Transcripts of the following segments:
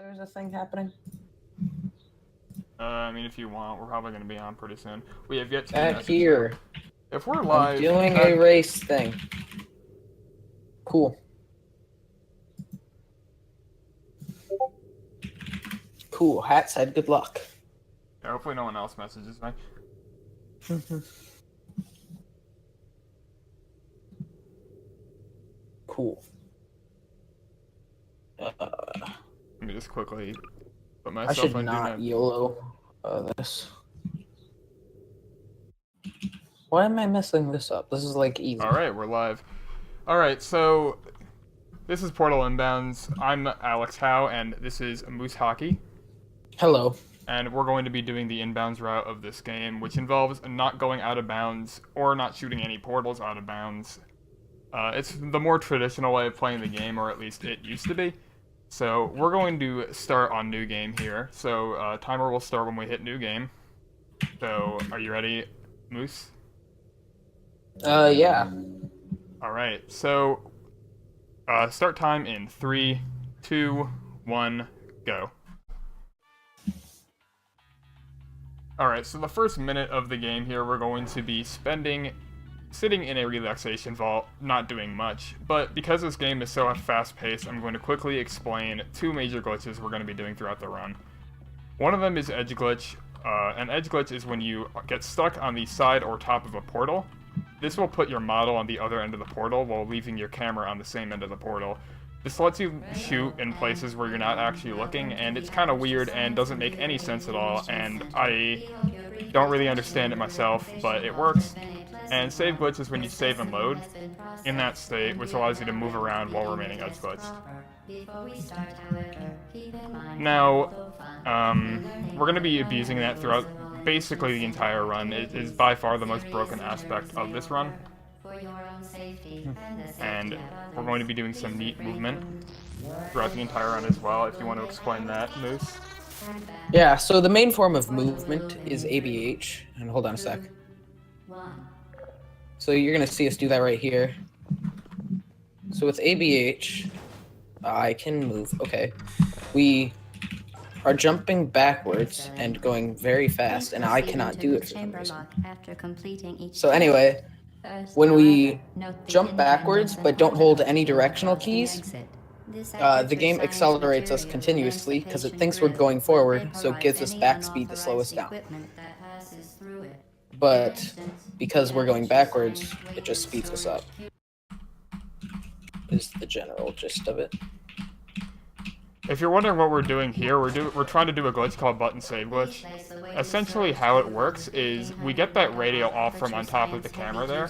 there's a thing happening? I mean, if you want, we're probably going to be on pretty soon. We have yet to Back message here. them. If we're I'm live, doing a race thing. Cool. Cool. Hat said good luck. Yeah, hopefully no one else messages me. Cool. Let me just quickly put I myself should on not do YOLO this. Why am I messing this up? This is like easy. Alright, we're live. Alright, so this is Portal Inbounds. I'm Alexh0we, and this is Moose Hockey. Hello. And we're going to be doing the inbounds route of this game, which involves not going out of bounds or not shooting any portals out of bounds. It's the more traditional way of playing the game, or at least it used to be. So we're going to start on new game here. So timer will start when we hit new game. So are you ready, Moose? Yeah. Alright, so start time in 3, 2, 1, go. Alright, so the first minute of the game here, we're going to be sitting in a relaxation vault, not doing much. But because this game is so fast-paced, I'm going to quickly explain two major glitches we're going to be doing throughout the run. One of them is edge glitch. An edge glitch is when you get stuck on the side or top of a portal. This will put your model on the other end of the portal while leaving your camera on the same end of the portal. This lets you shoot in places where you're not actually looking, and it's kind of weird and doesn't make any sense at all, and I don't really understand it myself, but it works. And save glitch is when you save and load in that state, which allows you to move around while remaining edge glitch. Now, we're going to be abusing that throughout basically the entire run. It is by far the most broken aspect of this run. And we're going to be doing some neat movement throughout the entire run as well, if you want to explain that, Moose. Yeah, so the main form of movement is ABH. And hold on a sec. So you're going to see us do that right here. So with ABH, I can move. Okay. We are jumping backwards and going very fast, and I cannot do it for some reason. So anyway, when we jump backwards but don't hold any directional keys, the game accelerates us continuously because it thinks we're going forward, so it gives us back speed to slow us down. But because we're going backwards, it just speeds us up. Is the general gist of it. If you're wondering what we're doing here, we're trying to do a glitch called button save glitch. Essentially how it works is we get that radio off from on top of the camera there,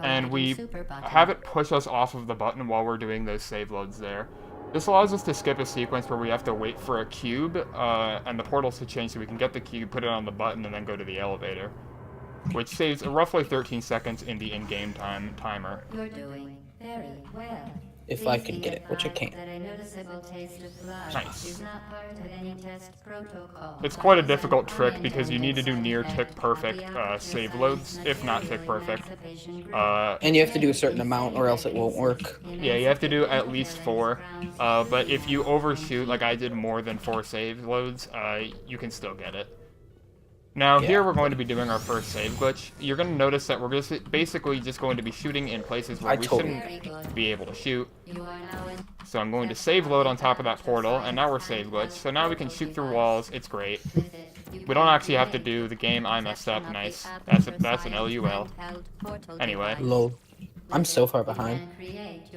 and we have it push us off of the button while we're doing those save loads there. This allows us to skip a sequence where we have to wait for a cube and the portals to change so we can get the cube, put it on the button, and then go to the elevator, which saves roughly 13 seconds in the in-game timer. You're doing very well. If I could get it, which I can't. Nice. It's quite a difficult trick because you need to do near tick perfect save loads, if not tick perfect. And you have to do a certain amount or else it won't work. Yeah, you have to do at least 4. But if you overshoot, like I did more than 4 save loads, you can still get it. Now, here we're going to be doing our first save glitch. You're going to notice that we're basically just going to be shooting in places where we shouldn't be able to shoot. So I'm going to save load on top of that portal, and now we're save glitch. So now we can shoot through walls. It's great. We don't actually have to do the game I messed up. Nice. That's an LUL. Anyway. Lol. I'm so far behind.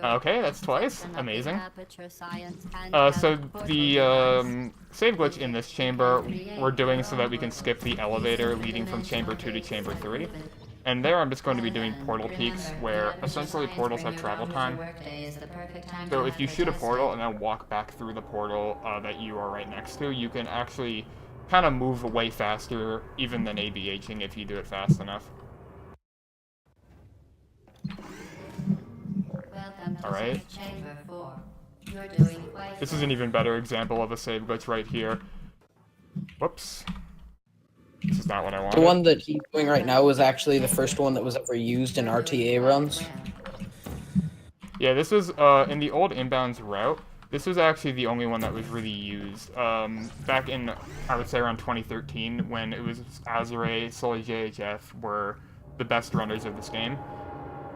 Okay, that's twice. Amazing. So the save glitch in this chamber we're doing so that we can skip the elevator leading from chamber 2 to chamber 3. And there I'm just going to be doing portal peaks where essentially portals have travel time. So if you shoot a portal and then walk back through the portal that you are right next to, you can actually kind of move way faster even than ABHing if you do it fast enough. Alright. This is an even better example of a save glitch right here. Whoops. This is not what I wanted. The one that he's doing right now was actually the first one that was ever used in RTA runs. Yeah, this was in the old inbounds route. This was actually the only one that was really used. Back in, I would say around 2013, when it was Alexh0we, Sully JHF were the best runners of this game.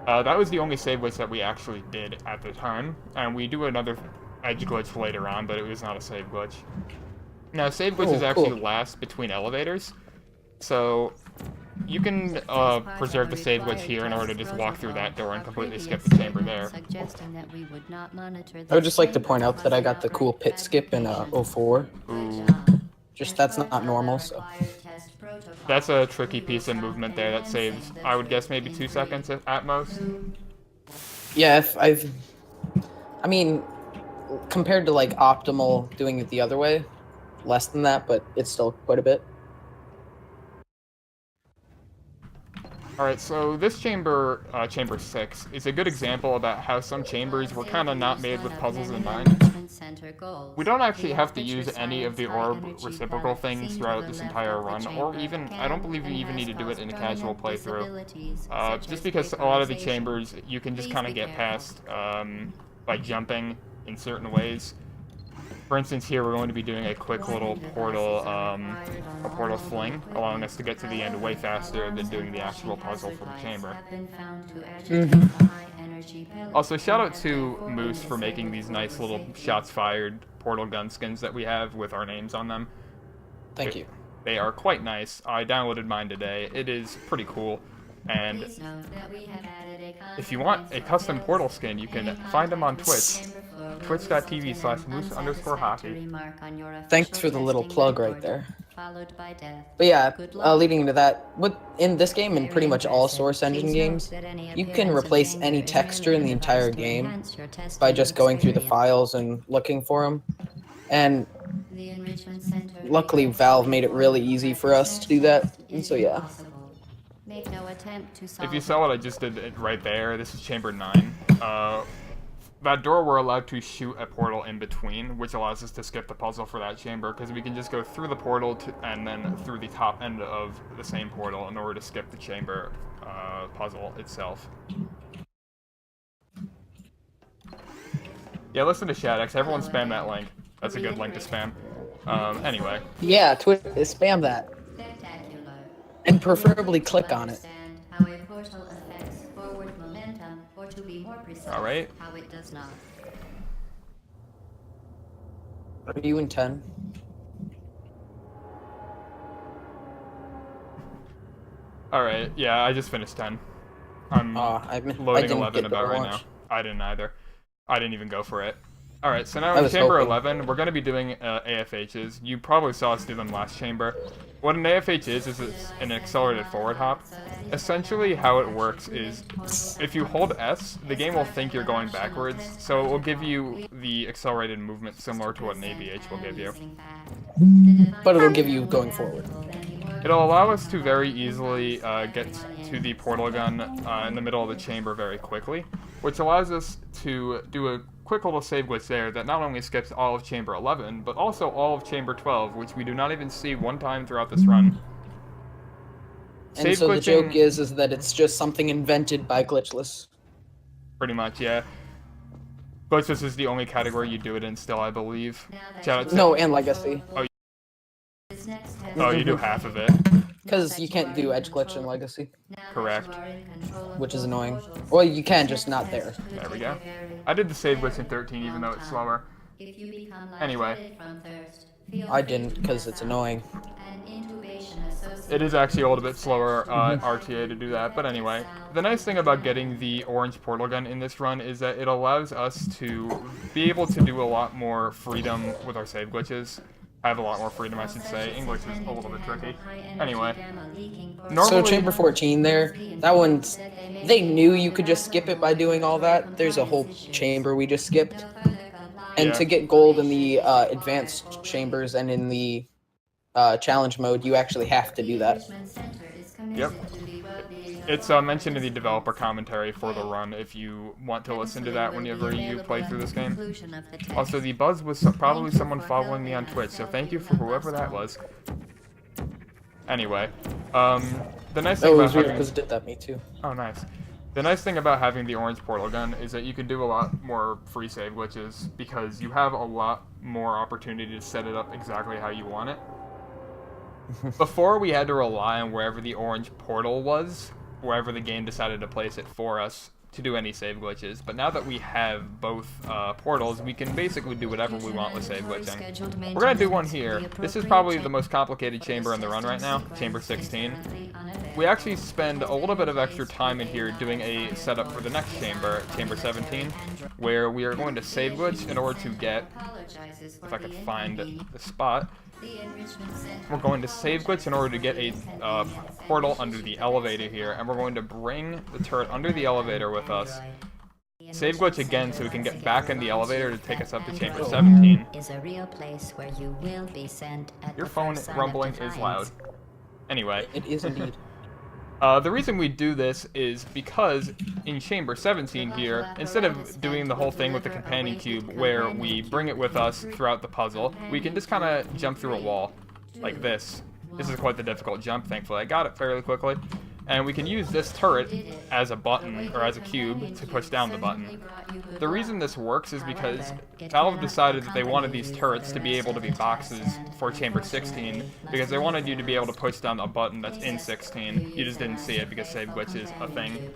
That was the only save glitch that we actually did at the time, and we do another edge glitch later on, but it was not a save glitch. Now, save glitches actually last between elevators, so you can preserve the save glitch here in order to just walk through that door and completely skip the chamber there. I would just like to point out that I got the cool pit skip in 04. Ooh. Just that's not normal, so. That's a tricky piece of movement there that saves, I would guess, maybe 2 seconds at most. Yeah, I mean, compared to like optimal doing it the other way, less than that, but it's still quite a bit. Alright, so this chamber, chamber 6, is a good example about how some chambers were kind of not made with puzzles in mind. We don't actually have to use any of the orb reciprocal things throughout this entire run, or even, I don't believe you even need to do it in a casual playthrough. Just because a lot of the chambers you can just kind of get past by jumping in certain ways. For instance, here we're going to be doing a quick little portal, fling, allowing us to get to the end way faster than doing the actual puzzle for the chamber. Also, shout out to Moose for making these nice little shots fired portal gun skins that we have with our names on them. Thank you. They are quite nice. I downloaded mine today. It is pretty cool. And if you want a custom portal skin, you can find them on Twitch. Twitch.tv/moose_hockey. Thanks for the little plug right there. But yeah, leading into that, in this game and pretty much all Source Engine games, you can replace any texture in the entire game by just going through the files and looking for them. And luckily, Valve made it really easy for us to do that, and so yeah. If you saw what I just did right there, this is chamber 9. That door we're allowed to shoot a portal in between, which allows us to skip the puzzle for that chamber, because we can just go through the portal and then through the top end of the same portal in order to skip the chamber puzzle itself. Yeah, listen to Shadex. Everyone spam that link. That's a good link to spam. Anyway. Yeah, spam that. And preferably click on it. Alright. Are you in 10? Alright, yeah, I just finished 10. I'm loading 11 about right now. I didn't either. I didn't even go for it. Alright, so now in chamber 11, we're going to be doing AFHs. You probably saw us do them last chamber. What an AFH is it's an accelerated forward hop. Essentially how it works is, if you hold S, the game will think you're going backwards, so it will give you the accelerated movement similar to what an ABH will give you. But it'll give you going forward. It'll allow us to very easily get to the portal gun in the middle of the chamber very quickly, which allows us to do a quick little save glitch there that not only skips all of chamber 11, but also all of chamber 12, which we do not even see one time throughout this run. And so the joke is that it's just something invented by Glitchless. Pretty much, yeah. Glitchless is the only category you do it in still, I believe. No, and Legacy. Oh, you do half of it. Because you can't do Edge Glitch in Legacy. Correct. Which is annoying. Well, you can, just not there. There we go. I did the save glitch in 13, even though it's slower. Anyway. I didn't, because it's annoying. It is actually a little bit slower RTA to do that, but anyway. The nice thing about getting the orange portal gun in this run is that it allows us to be able to do a lot more freedom with our save glitches. Have a lot more freedom, I should say. English is a little bit tricky. Anyway. So chamber 14 there, that one's... They knew you could just skip it by doing all that. There's a whole chamber we just skipped. And to get gold in the advanced chambers and in the challenge mode, you actually have to do that. Yep. It's mentioned in the developer commentary for the run if you want to listen to that whenever you play through this game. Also, the buzz was probably someone following me on Twitch, so thank you for whoever that was. Anyway, the nice thing about weird because it did that me too. Oh, nice. The nice thing about having the orange portal gun is that you can do a lot more free save glitches because you have a lot more opportunity to set it up exactly how you want it. Before, we had to rely on wherever the orange portal was, wherever the game decided to place it for us, to do any save glitches. But now that we have both portals, we can basically do whatever we want with save glitching. We're going to do one here. This is probably the most complicated chamber in the run right now, chamber 16. We actually spend a little bit of extra time in here doing a setup for the next chamber, chamber 17, where we are going to save glitch in order to get, if I could find the spot, we're going to save glitch in order to get a portal under the elevator here, and we're going to bring the turret under the elevator with us. Save glitch again so we can get back in the elevator to take us up to chamber 17. Your phone rumbling is loud. Anyway. It is indeed. The reason we do this is because in chamber 17 here, instead of doing the whole thing with the companion cube where we bring it with us throughout the puzzle, we can just kind of jump through a wall like this. This is quite the difficult jump, thankfully I got it fairly quickly. And we can use this turret as a button, or as a cube, to push down the button. The reason this works is because Valve decided that they wanted these turrets to be able to be boxes for Chamber 16, because they wanted you to be able to push down a button that's in 16. You just didn't see it because save glitch is a thing.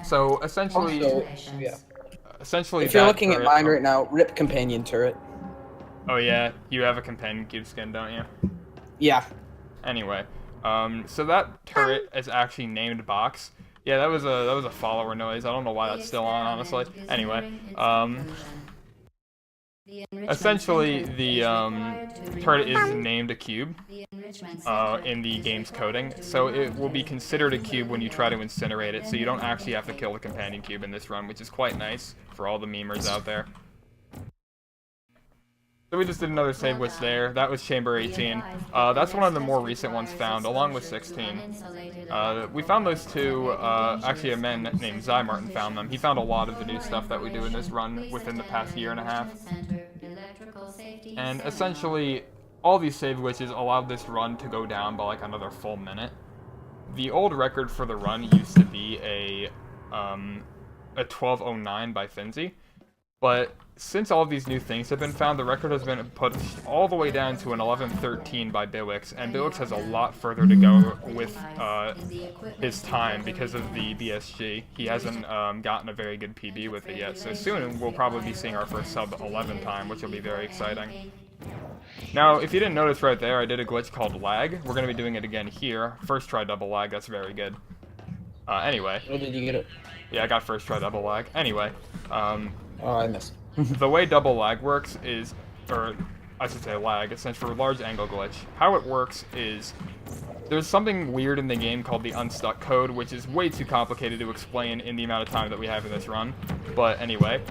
So, essentially... Also, yeah. Essentially, if you're looking at mine right now, rip companion turret. Oh yeah, you have a companion cube skin, don't you? Yeah. Anyway. So that turret is actually named box. Yeah, that was a follower noise. I don't know why that's still on, honestly. Anyway, essentially the turret is named a cube in the game's coding, so it will be considered a cube when you try to incinerate it. So you don't actually have to kill the companion cube in this run, which is quite nice for all the memers out there. So we just did another save glitch there. That was chamber 18. That's one of the more recent ones found, along with 16. We found those two, actually a man named Alexh0we found them. He found a lot of the new stuff that we do in this run within the past year and a half. And essentially, all these save glitches allowed this run to go down by like another full minute. The old record for the run used to be a 12:09 by Finzi. But since all of these new things have been found, the record has been pushed all the way down to an 11:13 by Alexh0we, and Alexh0we has a lot further to go with his time because of the BSG. He hasn't gotten a very good PB with it yet, so soon we'll probably be seeing our first sub-11 time, which will be very exciting. Now, if you didn't notice right there, I did a glitch called lag. We're going to be doing it again here. First try double lag, that's very good. Anyway. Oh, did you get it? Yeah, I got first try double lag. Anyway, Oh, I missed. the way double lag works is, or I should say lag, essentially for large angle glitch. How it works is, there's something weird in the game called the unstuck code, which is way too complicated to explain in the amount of time that we have in this run. But anyway,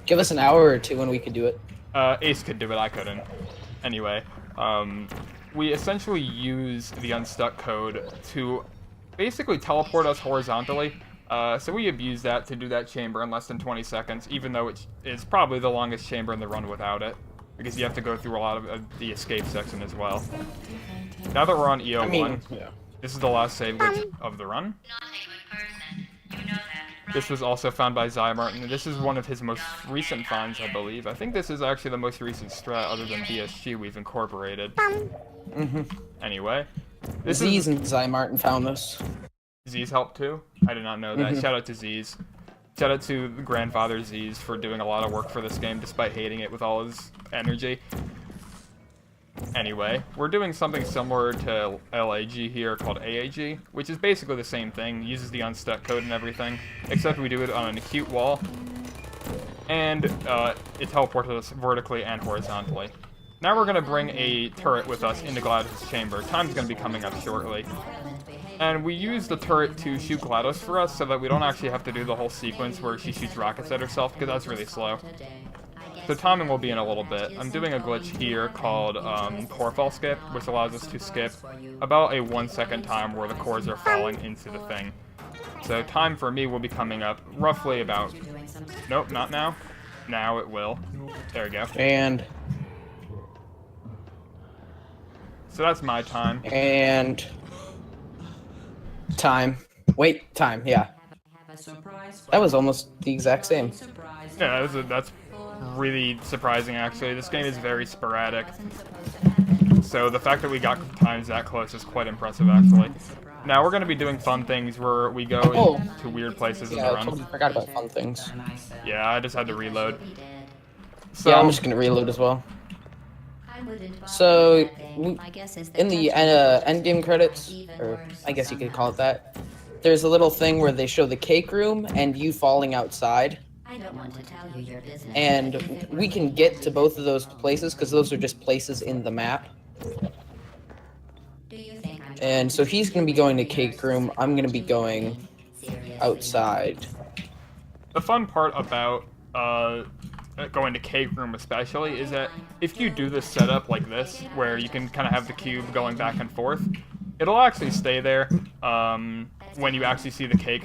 give us an hour or two and we could do it. Ace could do it, I couldn't. Anyway, we essentially use the unstuck code to basically teleport us horizontally. So we abuse that to do that chamber in less than 20 seconds, even though it is probably the longest chamber in the run without it, because you have to go through a lot of the escape section as well. Now that we're on EO1, this is the last save glitch of the run. This was also found by Alexh0we. This is one of his most recent finds, I believe. I think this is actually the most recent strat other than BSG we've incorporated. Anyway. Z's and Alexh0we found this. Z's helped too? I did not know that. Shout out to Z's. Shout out to grandfather Z's for doing a lot of work for this game despite hating it with all his energy. Anyway, we're doing something similar to LAG here called AAG, which is basically the same thing, uses the unstuck code and everything, except we do it on an acute wall, and it teleports us vertically and horizontally. Now we're going to bring a turret with us into GLaDOS' chamber. Time's going to be coming up shortly. And we use the turret to shoot GLaDOS for us so that we don't actually have to do the whole sequence where she shoots rockets at herself, because that's really slow. So timing will be in a little bit. I'm doing a glitch here called core fall skip, which allows us to skip about a 1 second time where the cores are falling into the thing. So time for me will be coming up roughly about... Nope, not now. Now it will. There we go. And... So that's my time. And... time. Wait time, yeah. That was almost the exact same. Yeah, that's really surprising, actually. This game is very sporadic. So the fact that we got times that close is quite impressive, actually. Now we're going to be doing fun things where we go into weird places in Yeah, the I run. totally forgot about fun things. Yeah, I just had to reload. So, Yeah, I'm just gonna reload as well. So, in the end game credits, or I guess you could call it that, there's a little thing where they show the cake room and you falling outside. I don't want to tell you your business. And we can get to both of those places because those are just places in the map. Do you think I'm And so he's going to be going to cake room. I'm going to be going outside. the fun part about going to cake room especially is that if you do this setup like this, where you can kind of have the cube going back and forth, it'll actually stay there when you actually see the cake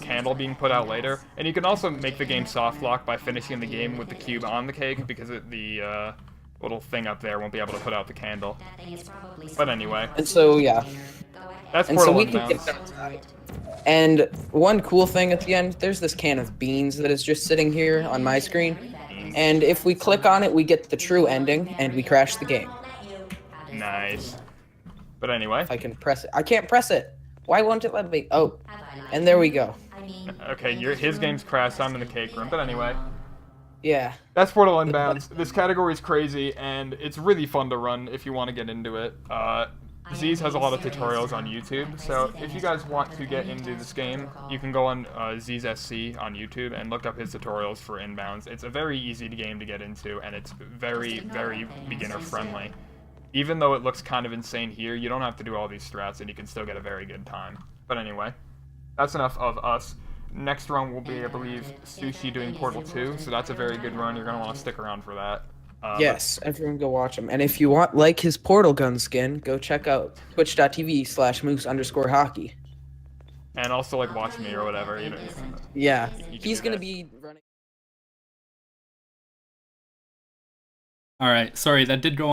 candle being put out later. And you can also make the game soft lock by finishing the game with the cube on the cake, because the little thing up there won't be able to put out the candle. But anyway, And so, yeah. that's And so Portal we can Inbounds. get outside. And one cool thing at the end, there's this can of beans that is just sitting here on my screen. And if we click on it, we get the true ending, and we crash the game. Nice. But anyway, If I can press it. I can't press it. Why won't it let me? Oh, and there we go. okay, his game's crashed, I'm in the cake room. But anyway, Yeah. that's Portal Inbounds. This category is crazy, and it's really fun to run if you want to get into it. Z's has a lot of tutorials on YouTube, so if you guys want to get into this game, you can go on Z's SC on YouTube and look up his tutorials for Inbounds. It's a very easy game to get into, and it's very, very beginner-friendly. Even though it looks kind of insane here, you don't have to do all these strats, and you can still get a very good time. But anyway, that's enough of us. Next run will be, I believe, Sushi doing Portal 2, so that's a very good run. You're going to want to stick around for that. Yes, everyone go watch him. And if you want like his Portal Gun skin, go check out twitch.tv/moose_hockey. And also, like, watch me or whatever. You know, Yeah, you can he's do gonna that. be running. All right, sorry, that did go